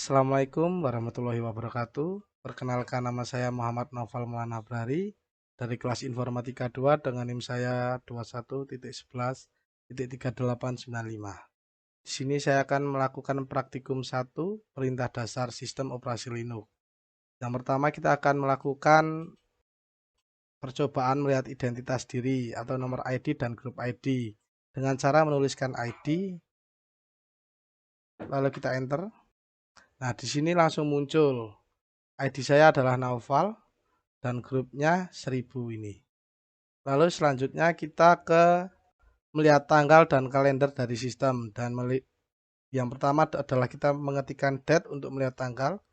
Assalamualaikum warahmatullahi wabarakatuh. Perkenalkan, nama saya Muhammad Naufal Maulana Abrari dari kelas Informatika 2 dengan NIM saya 21.11.3895. Di sini saya akan melakukan praktikum 1 perintah dasar sistem operasi Linux. Yang pertama kita akan melakukan percobaan melihat identitas diri atau nomor ID dan grup ID dengan cara menuliskan ID lalu kita enter. Nah, di sini langsung muncul ID saya adalah Naufal dan grupnya 1000 ini. Lalu selanjutnya kita ke melihat tanggal dan kalender dari sistem dan yang pertama adalah kita mengetikkan date untuk melihat tanggal.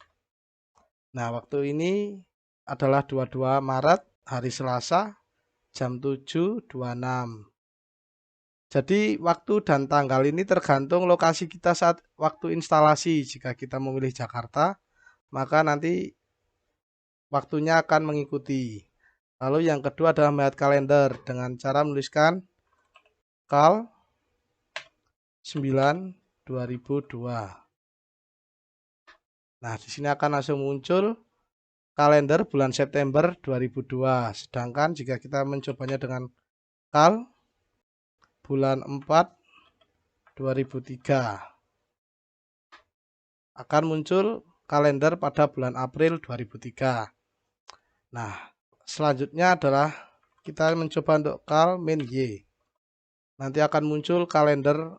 Nah, waktu ini adalah 22 Maret, hari Selasa, jam 7.26. Jadi waktu dan tanggal ini tergantung lokasi kita saat waktu instalasi. Jika kita memilih Jakarta, maka nanti waktunya akan mengikuti. Lalu yang kedua adalah melihat kalender dengan cara menuliskan kal 9/2002. Nah, di sini akan langsung muncul kalender bulan September 2002. Sedangkan jika kita mencobanya dengan kal bulan 4 2003 akan muncul kalender pada bulan April 2003. Nah, selanjutnya adalah kita mencoba untuk kal min Y. Nanti akan muncul kalender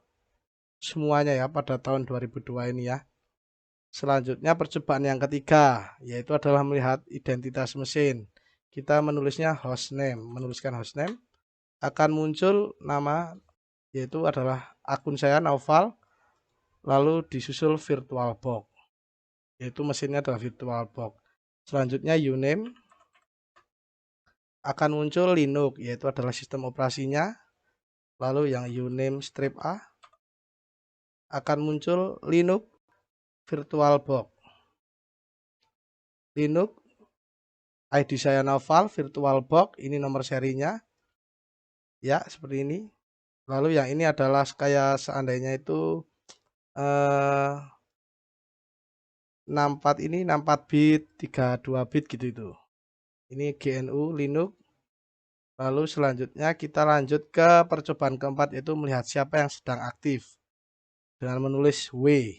semuanya ya pada tahun 2002 ini ya. Selanjutnya percobaan yang ketiga yaitu adalah melihat identitas mesin. Kita menulisnya hostname, menuliskan hostname akan muncul nama yaitu adalah akun saya Naufal lalu disusul VirtualBox yaitu mesinnya adalah VirtualBox. Selanjutnya uname akan muncul Linux yaitu adalah sistem operasinya. Lalu yang uname strip A akan muncul Linux VirtualBox. Linux ID saya Naufal, VirtualBox, ini nomor serinya. Ya, seperti ini. Lalu yang ini adalah kayak seandainya itu 64 ini 64 bit, 32 bit gitu itu. Ini GNU Linux. Lalu selanjutnya kita lanjut ke percobaan keempat yaitu melihat siapa yang sedang aktif dengan menulis W.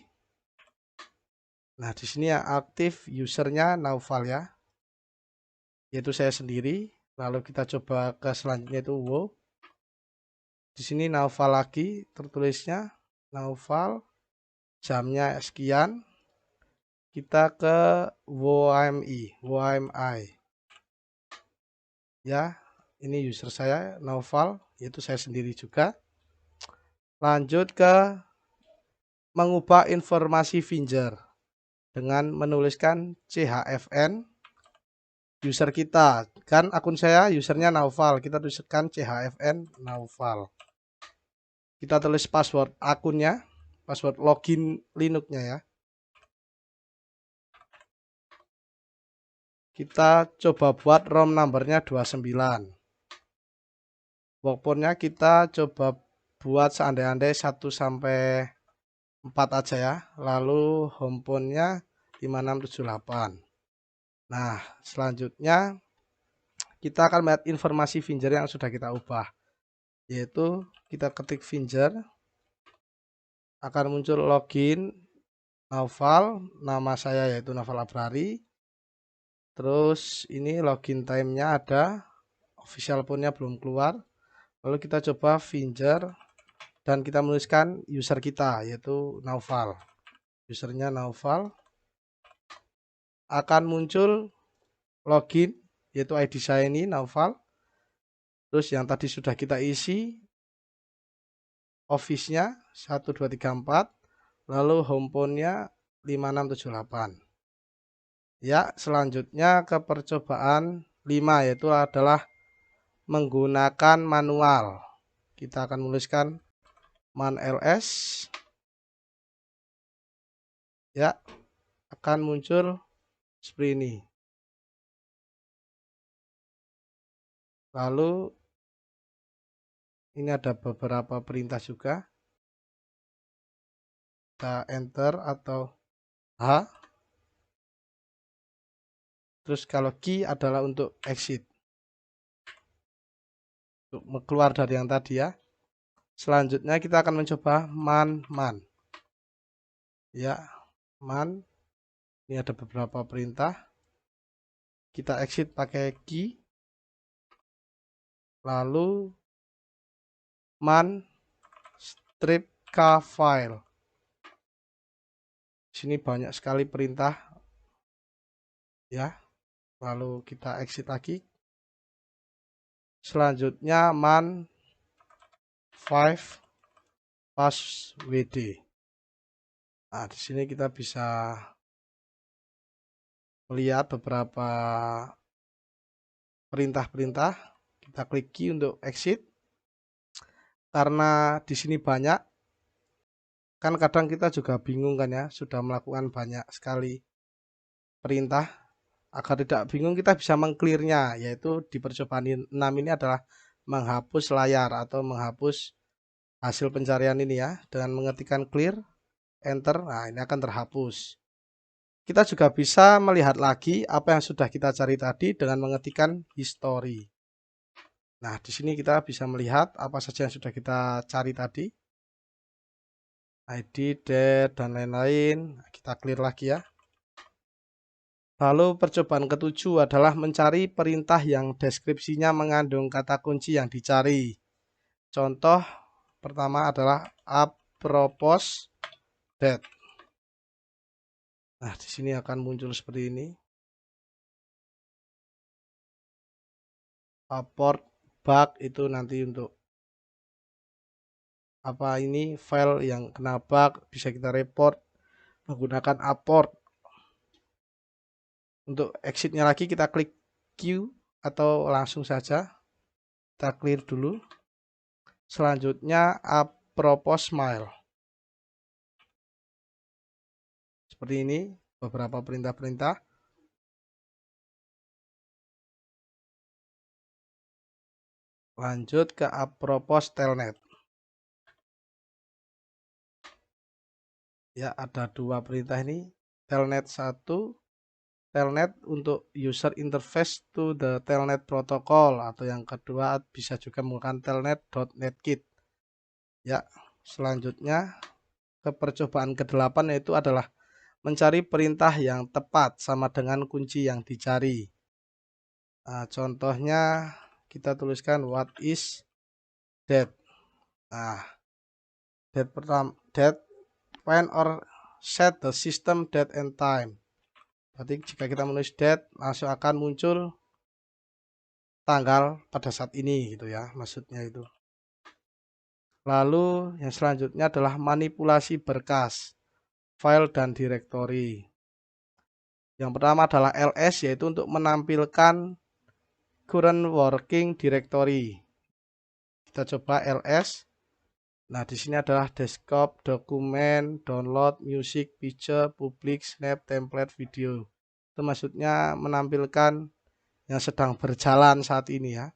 Nah, di sini yang aktif usernya Naufal ya. Yaitu saya sendiri. Lalu kita coba ke selanjutnya itu WoW. Di sini Naufal lagi tertulisnya Naufal, jamnya sekian. Kita ke WOMI. Ya, ini user saya Naufal, yaitu saya sendiri juga. Lanjut ke mengubah informasi Finger dengan menuliskan CHFN user kita. Kan akun saya usernya Naufal, kita tuliskan CHFN Naufal. Kita tulis password akunnya, password login Linux-nya ya. Kita coba buat ROM numbernya 29. Workphone-nya kita coba buat seandai-andai 1 sampai 4 aja ya. Lalu homepone-nya 5678. Nah, selanjutnya kita akan melihat informasi Finger yang sudah kita ubah. Yaitu kita ketik Finger, akan muncul login Naufal, nama saya yaitu Naufal Abrari. Terus ini login time-nya ada, official phone-nya belum keluar. Lalu kita coba Finger dan kita menuliskan user kita yaitu Naufal. Usernya Naufal. Akan muncul login yaitu ID saya ini Naufal. Terus yang tadi sudah kita isi office-nya 1234, lalu homepone-nya 5678. Ya, selanjutnya ke percobaan 5 yaitu adalah menggunakan manual. Kita akan menuliskan man ls. Ya, akan muncul seperti ini. Lalu ini ada beberapa perintah juga. Kita enter atau H. Terus kalau key adalah untuk exit, untuk keluar dari yang tadi ya. Selanjutnya kita akan mencoba man. Ya, man. Ini ada beberapa perintah. Kita exit pakai key. Lalu man strip k file. Sini banyak sekali perintah ya. Lalu kita exit lagi. Selanjutnya man 5 passwd. Nah, di sini kita bisa melihat beberapa perintah-perintah. Kita klik key untuk exit. Karena di sini banyak, kan kadang kita juga bingung kan ya, sudah melakukan banyak sekali perintah. Agar tidak bingung kita bisa mengclearnya, yaitu di percobaan 6 ini adalah menghapus layar atau menghapus hasil pencarian ini ya. Dengan mengetikkan clear, enter, nah ini akan terhapus. Kita juga bisa melihat lagi apa yang sudah kita cari tadi dengan mengetikkan history. Nah, di sini kita bisa melihat apa saja yang sudah kita cari tadi. ID, date, dan lain-lain. Kita clear lagi ya. Lalu percobaan ketujuh adalah mencari perintah yang deskripsinya mengandung kata kunci yang dicari. Contoh pertama adalah apropos date. Nah, di sini akan muncul seperti ini. Apport bug itu nanti untuk apa ini file yang kena bug bisa kita report menggunakan apport. Untuk exitnya lagi kita klik Q atau langsung saja kita clear dulu. Selanjutnya apropos mail. Seperti ini beberapa perintah-perintah. Lanjut ke apropos telnet. Ya, ada dua perintah ini. Telnet 1, telnet untuk user interface to the telnet protocol, atau yang kedua bisa juga menggunakan telnet.netkit. Ya, selanjutnya ke percobaan ke-8 yaitu adalah mencari perintah yang tepat sama dengan kunci yang dicari. Nah, contohnya kita tuliskan what is date. Nah, date pertama, date find or set the system date and time. Berarti jika kita menulis date langsung akan muncul tanggal pada saat ini gitu ya, maksudnya itu. Lalu yang selanjutnya adalah manipulasi berkas, file dan directory. Yang pertama adalah ls, yaitu untuk menampilkan current working directory. Kita coba ls. Nah, di sini adalah desktop, dokumen, download, music, picture, public, snap, template, video. Itu maksudnya menampilkan yang sedang berjalan saat ini ya.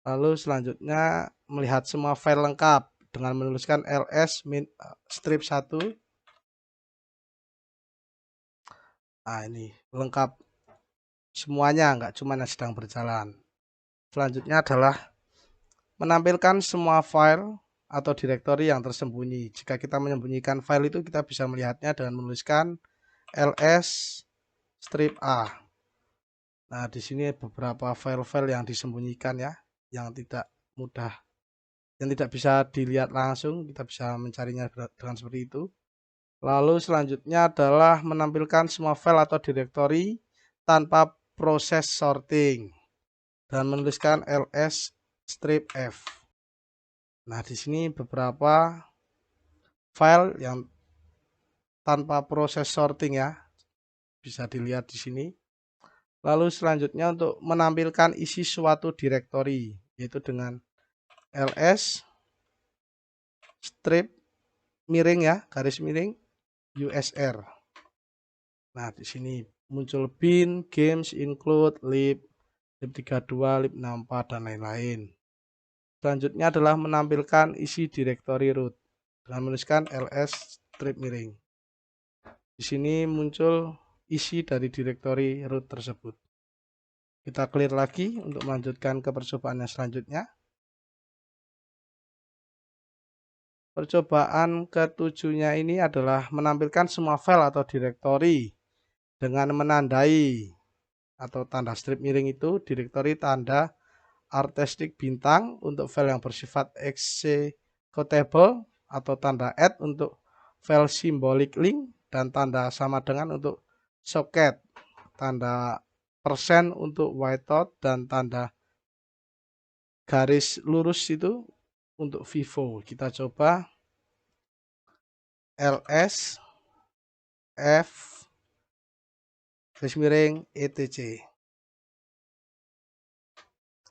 Lalu selanjutnya melihat semua file lengkap dengan menuliskan ls strip 1. Nah, ini lengkap semuanya, enggak cuma yang sedang berjalan. Selanjutnya adalah menampilkan semua file atau directory yang tersembunyi. Jika kita menyembunyikan file itu, kita bisa melihatnya dengan menuliskan ls strip a. Nah, di sini beberapa file-file yang disembunyikan ya, yang tidak mudah, yang tidak bisa dilihat langsung, kita bisa mencarinya dengan seperti itu. Lalu selanjutnya adalah menampilkan semua file atau directory tanpa proses sorting dan menuliskan ls strip f. Nah, di sini beberapa file yang tanpa proses sorting ya, bisa dilihat di sini. Lalu selanjutnya untuk menampilkan isi suatu directory, yaitu dengan ls strip miring ya, garis miring usr. Nah, di sini muncul bin, games, include, lib 32, lib 64 dan lain-lain. Selanjutnya adalah menampilkan isi directory root dengan menuliskan ls strip miring. Di sini muncul isi dari direktori root tersebut. Kita clear lagi untuk melanjutkan ke percobaan yang selanjutnya. Percobaan ketujuhnya ini adalah menampilkan semua file atau direktori dengan menandai atau tanda strip miring itu direktori tanda artistik bintang untuk file yang bersifat executable atau tanda add untuk file symbolic link dan tanda sama dengan untuk socket, tanda persen untuk whiteout dan tanda garis lurus itu untuk Vivo. Kita coba ls f garis miring etc.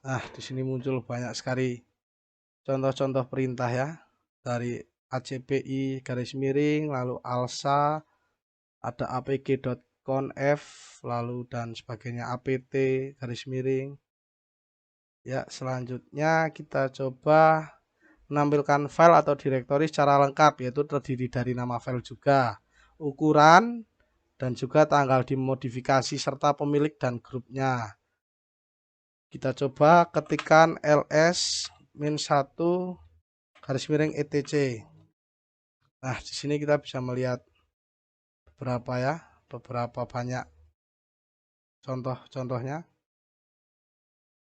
Nah, di sini muncul banyak sekali contoh-contoh perintah ya, dari acpi garis miring, lalu alsa, ada apg.conf, lalu dan sebagainya, apt garis miring. Ya, selanjutnya kita coba menampilkan file atau direktori secara lengkap, yaitu terdiri dari nama file juga, ukuran, dan juga tanggal dimodifikasi serta pemilik dan grupnya. Kita coba ketikkan ls-1 garis miring etc. Nah, di sini kita bisa melihat beberapa banyak contoh-contohnya.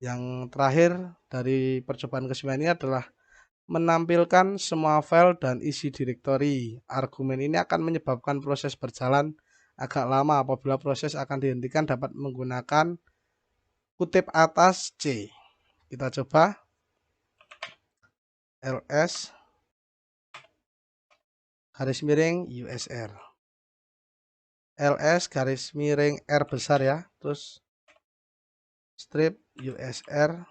Yang terakhir dari percobaan ke-9 ini adalah menampilkan semua file dan isi direktori. Argumen ini akan menyebabkan proses berjalan agak lama. Apabila proses akan dihentikan dapat menggunakan kutip atas C. Kita coba ls garis miring usr. ls garis miring R besar ya, terus strip usr.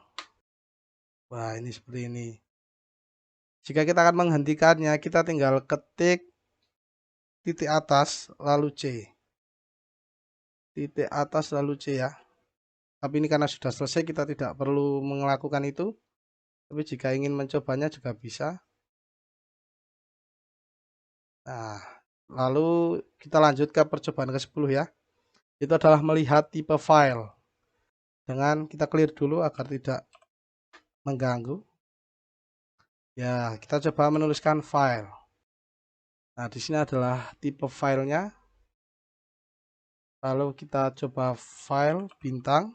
Wah, ini seperti ini. Jika kita akan menghentikannya, kita tinggal ketik titik atas lalu C. Titik atas lalu C ya. Tapi ini karena sudah selesai kita tidak perlu melakukan itu. Tapi jika ingin mencobanya juga bisa. Nah, lalu kita lanjut ke percobaan ke-10 ya. Itu adalah melihat tipe file. Dengan kita clear dulu agar tidak mengganggu. Ya, kita coba menuliskan file. Nah, di sini adalah tipe filenya. Lalu kita coba file bintang.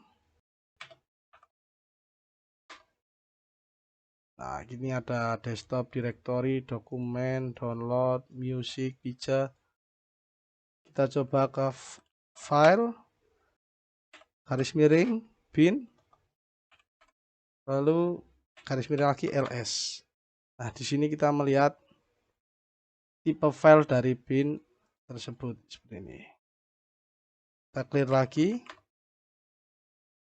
Nah, ini ada desktop, directory, dokumen, download, music, picture. Kita coba ke file, garis miring, bin, lalu garis miring lagi ls. Nah, di sini kita melihat tipe file dari bin tersebut seperti ini. Kita clear lagi.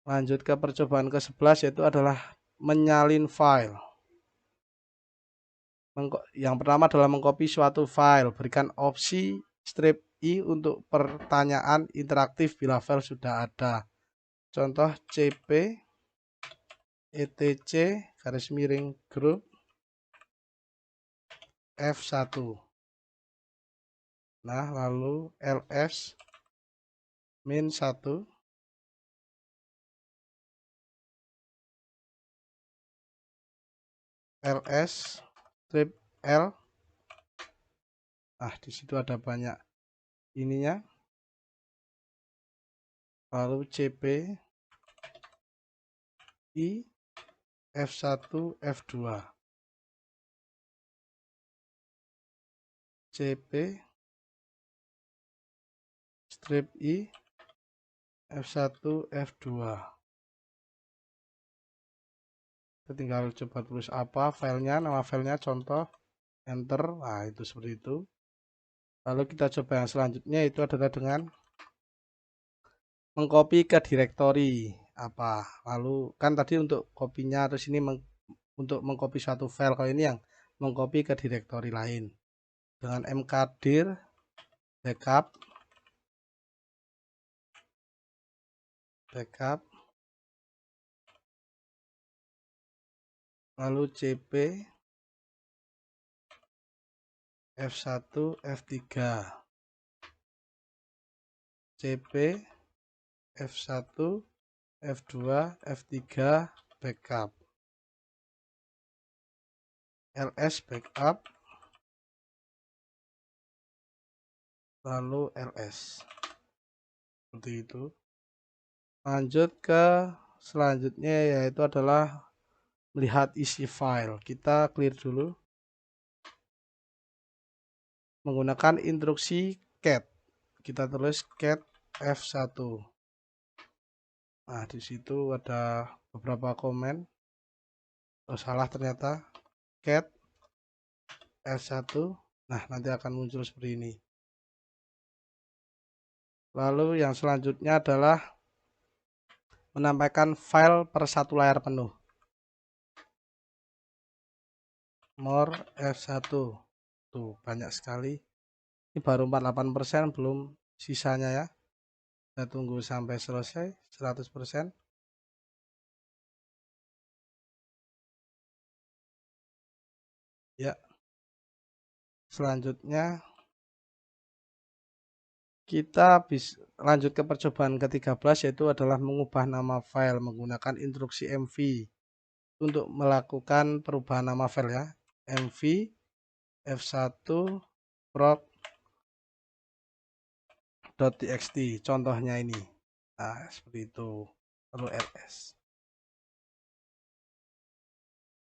Lanjut ke percobaan ke-11 yaitu adalah menyalin file. Yang pertama adalah mengcopy suatu file. Berikan opsi strip I untuk pertanyaan interaktif bila file sudah ada. Contoh cp etc garis miring group f1. Nah, lalu ls -1 ls strip l. Nah, di situ ada banyak ininya. Lalu cp I f1 f2 cp strip I f1 f2. Kita tinggal coba tulis apa filenya, nama filenya, contoh, enter. Nah, itu seperti itu. Lalu kita coba yang selanjutnya itu adalah dengan mengcopy ke directory apa. Lalu kan tadi untuk kopinya, terus ini untuk mengcopy suatu file. Kalau ini yang mengcopy ke directory lain dengan mkdir backup lalu cp f1 f3. CP, F1, F2, F3 backup, LS backup, lalu LS. Seperti itu. Lanjut ke selanjutnya, yaitu adalah melihat isi file. Kita clear dulu menggunakan instruksi cat. Kita tulis cat F1. Nah, di situ ada beberapa komen. Oh, salah ternyata. Cat F1. Nah, nanti akan muncul seperti ini. Lalu yang selanjutnya adalah menampilkan file per satu layar penuh. More F1. Tuh, banyak sekali. Ini baru 48%, belum sisanya ya. Kita tunggu sampai selesai 100%. Ya. Selanjutnya kita bisa lanjut ke percobaan ke-13, yaitu adalah mengubah nama file menggunakan instruksi mv untuk melakukan perubahan nama file ya. mv f1 proc.txt, contohnya ini. Nah, seperti itu. Lalu ls.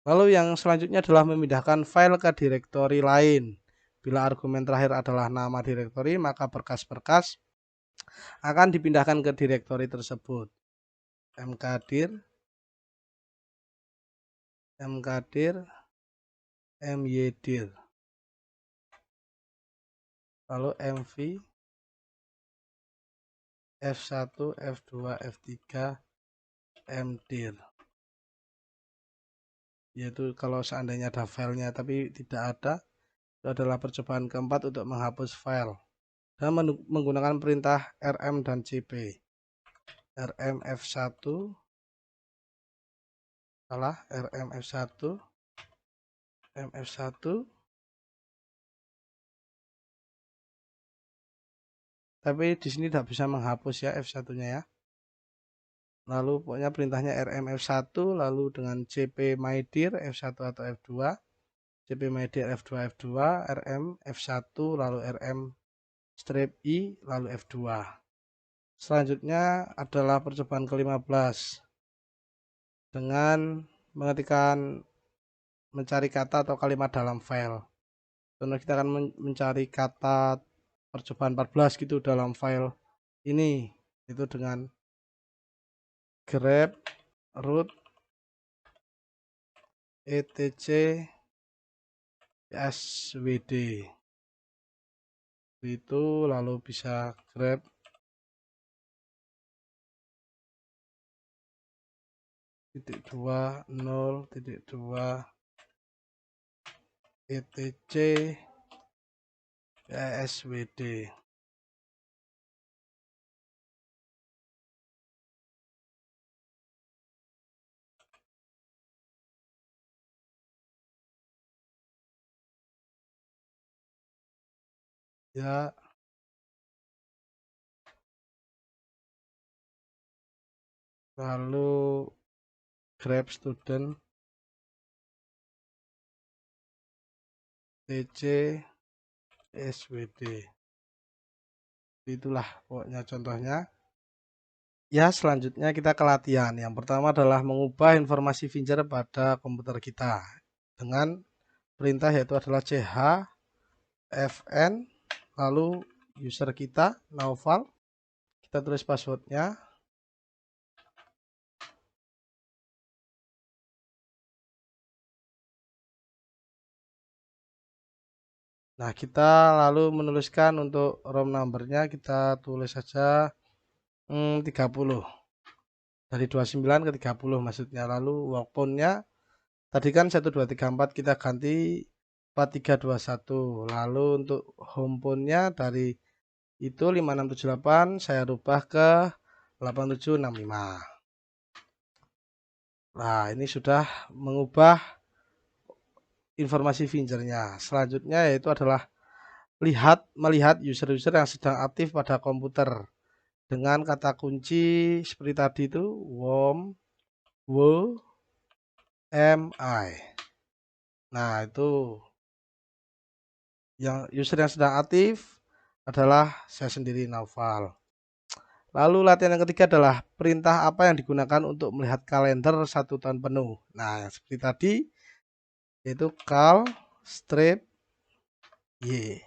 Lalu yang selanjutnya adalah memindahkan file ke direktori lain. Bila argumen terakhir adalah nama direktori, maka berkas-berkas akan dipindahkan ke direktori tersebut. mkdir, mydir, lalu mv, f1, f2, f3, mdir. Yaitu kalau seandainya ada filenya tapi tidak ada, itu adalah percobaan keempat untuk menghapus file dan menggunakan perintah rm dan cp. rm f1, salah, rm f1, mf1, tapi di sini tidak bisa menghapus ya f1-nya ya. Lalu pokoknya perintahnya rm f1, lalu dengan cp mydir f1 atau f2, cp mydir f2 f2, rm f1, lalu rm strip i, lalu f2. Selanjutnya adalah percobaan ke-15 dengan mengetikkan mencari kata atau kalimat dalam file. Contoh, kita akan mencari kata percobaan 14 gitu dalam file ini, itu dengan grep root etc svd itu, lalu bisa grep .2 0.2 etc svd. Ya, lalu grep student tc svd. Itulah pokoknya contohnya. Ya, selanjutnya kita ke latihan. Yang pertama adalah mengubah informasi finger pada komputer kita dengan perintah, yaitu adalah chfn, lalu user kita Naufal, kita tulis passwordnya. Nah, kita lalu menuliskan untuk ROM numbernya, kita tulis saja 30. Dari 29 ke 30 maksudnya. Lalu workphone-nya tadi kan 1234, kita ganti 4321. Lalu untuk homepone-nya dari itu 5678 saya rubah ke 8765. Nah, ini sudah mengubah informasi fingernya. Selanjutnya yaitu adalah melihat user-user yang sedang aktif pada komputer. dengan kata kunci seperti tadi itu warm, wo, mi. Nah, itu yang user yang sedang aktif adalah saya sendiri, Naufal. Lalu latihan yang ketiga adalah perintah apa yang digunakan untuk melihat kalender 1 tahun penuh. Nah, seperti tadi yaitu call strip y.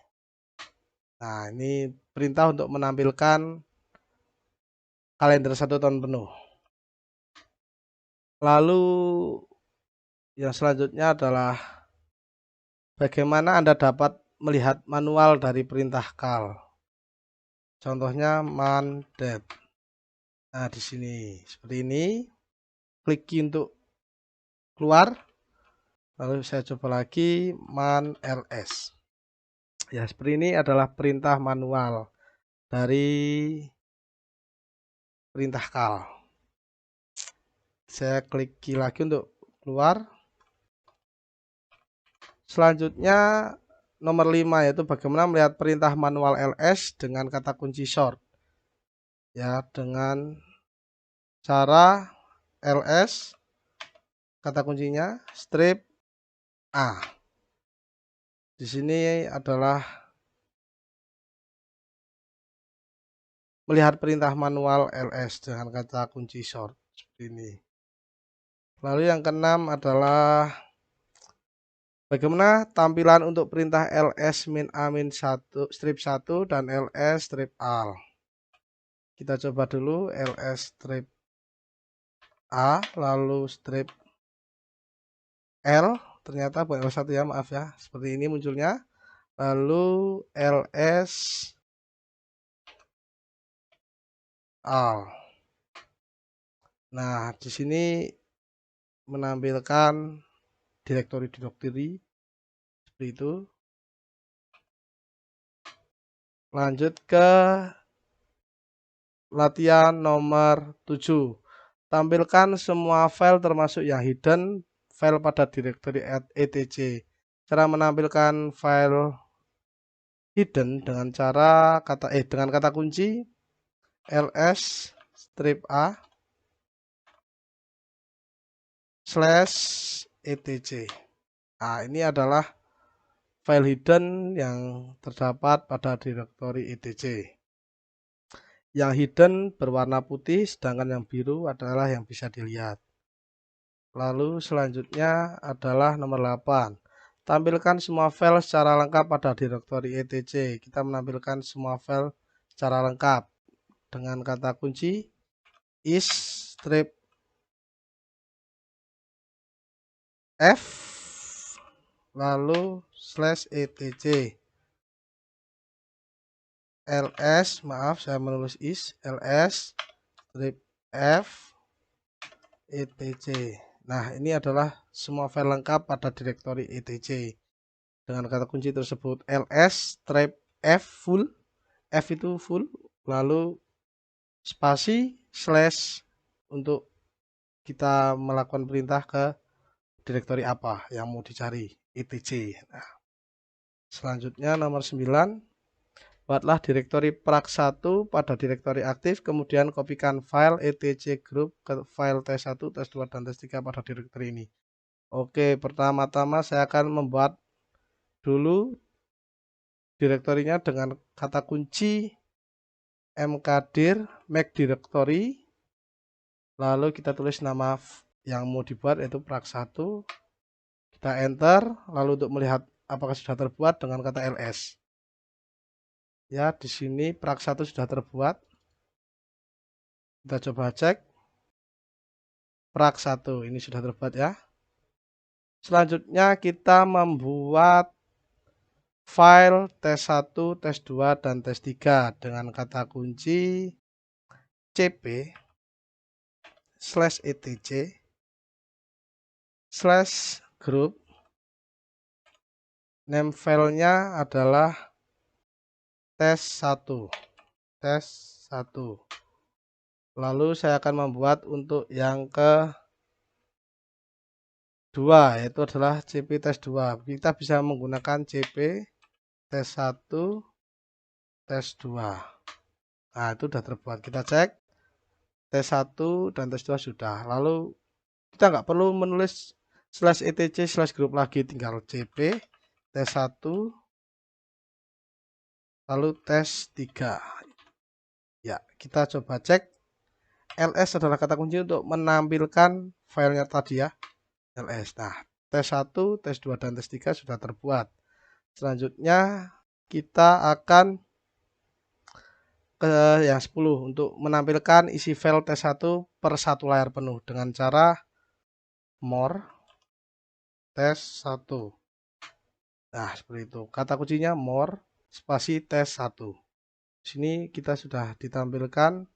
Nah, ini perintah untuk menampilkan kalender 1 tahun penuh. Lalu yang selanjutnya adalah bagaimana Anda dapat melihat manual dari perintah call. Contohnya man_date. Nah, di sini seperti ini. Klik untuk keluar. Lalu saya coba lagi man_ls. Ya, seperti ini adalah perintah manual dari perintah call. Saya klik lagi untuk keluar. Selanjutnya nomor 5 yaitu bagaimana melihat perintah manual ls dengan kata kunci short. Ya, dengan cara ls kata kuncinya strip a. Di sini adalah melihat perintah manual ls dengan kata kunci short seperti ini. Lalu yang keenam adalah bagaimana tampilan untuk perintah ls-a-1 strip 1 dan ls strip al. Kita coba dulu ls strip a lalu strip l, ternyata bukan L1 ya, maaf ya. Seperti ini munculnya. Lalu ls al. Nah, di sini menampilkan direktori seperti itu. Lanjut ke latihan nomor 7. Tampilkan semua file termasuk yang hidden file pada direktori etc. Cara menampilkan file hidden dengan kata kunci ls strip a /etc. Nah, ini adalah file hidden yang terdapat pada direktori etc. Yang hidden berwarna putih, sedangkan yang biru adalah yang bisa dilihat. Lalu selanjutnya adalah nomor 8. Tampilkan semua file secara lengkap pada direktori etc. Kita menampilkan semua file secara lengkap dengan kata kunci is strip f lalu /etc. ls, maaf saya menulis is, ls strip f etc. Nah, ini adalah semua file lengkap pada direktori etc. Dengan kata kunci tersebut ls strip f full, f itu full, lalu spasi slash untuk kita melakukan perintah ke direktori apa yang mau dicari etc. Nah, selanjutnya nomor 9. Buatlah direktori prak1 pada direktori aktif, kemudian kopikan file etc group ke file tes1, tes2, dan tes3 pada direktori ini. Oke, pertama-tama saya akan membuat dulu direktorinya dengan kata kunci mkdir make directory, lalu kita tulis nama yang mau dibuat yaitu prak1, kita enter, lalu untuk melihat apakah sudah terbuat dengan kata ls. Ya, di sini prak1 sudah terbuat. Kita coba cek. Prak1 ini sudah terbuat ya. Selanjutnya kita membuat file tes1, tes2, dan tes3 dengan kata kunci cp/etc/group. Name filenya adalah tes1. Lalu saya akan membuat untuk yang kedua, yaitu adalah cp tes2. Kita bisa menggunakan cp tes1 tes2. Nah, itu sudah terbuat. Kita cek tes 1 dan tes 2 sudah. Lalu kita nggak perlu menulis /etc/group lagi, tinggal cp tes 1 lalu tes 3. Ya, kita coba cek. ls adalah kata kunci untuk menampilkan filenya tadi ya. ls. Nah, tes 1, tes 2 dan tes 3 sudah terbuat. Selanjutnya kita akan ke yang 10 untuk menampilkan isi file tes 1 per satu layar penuh dengan cara more tes 1. Nah, seperti itu. Kata kuncinya more spasi tes 1. Sini kita sudah ditampilkan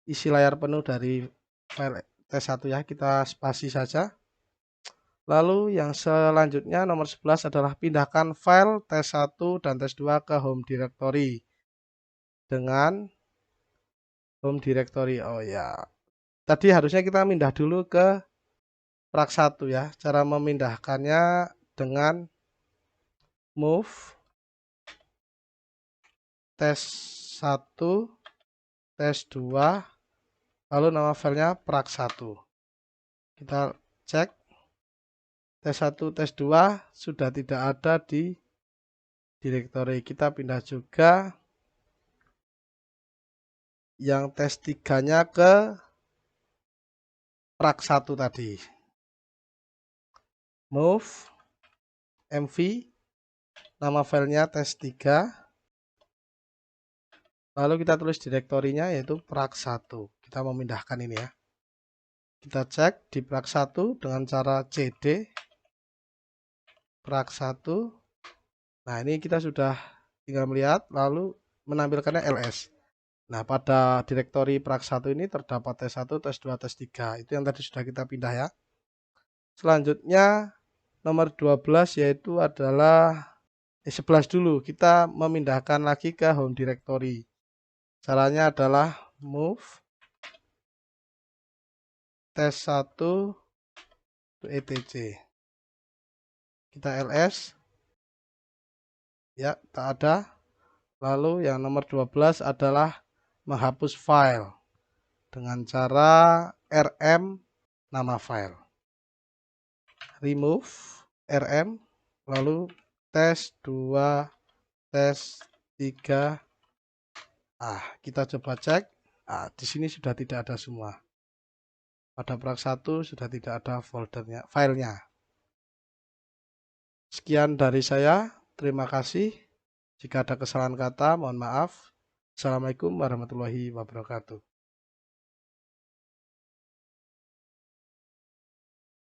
isi layar penuh dari file tes 1 ya. Kita spasi saja. Lalu yang selanjutnya nomor 11 adalah pindahkan file tes 1 dan tes 2 ke home directory dengan home directory. Oh ya. Tadi harusnya kita pindah dulu ke rak 1 ya. Cara memindahkannya dengan move tes 1, tes 2, lalu nama filenya prak 1. Kita cek tes 1, tes 2 sudah tidak ada di directory. Kita pindah juga yang tes 3-nya ke prak 1 tadi. Move mv nama filenya tes 3. Lalu kita tulis direktorinya yaitu prak 1. Kita memindahkan ini ya. Kita cek di prak 1 dengan cara cd prak 1. Nah, ini kita sudah tinggal melihat lalu menampilkannya ls. Nah, pada direktori prak 1 ini terdapat tes 1, tes 2, tes 3. Itu yang tadi sudah kita pindah ya. Selanjutnya nomor 12 yaitu adalah 11 dulu. Kita memindahkan lagi ke home directory. Caranya adalah move tes 1 etc. Kita ls. Ya, tak ada. Lalu yang nomor 12 adalah menghapus file dengan cara rm nama file. Remove rm lalu tes 2, tes 3. Kita coba cek. Di sini sudah tidak ada semua. Pada prak 1 sudah tidak ada foldernya, filenya. Sekian dari saya. Terima kasih. Jika ada kesalahan kata, mohon maaf. Assalamualaikum warahmatullahi wabarakatuh.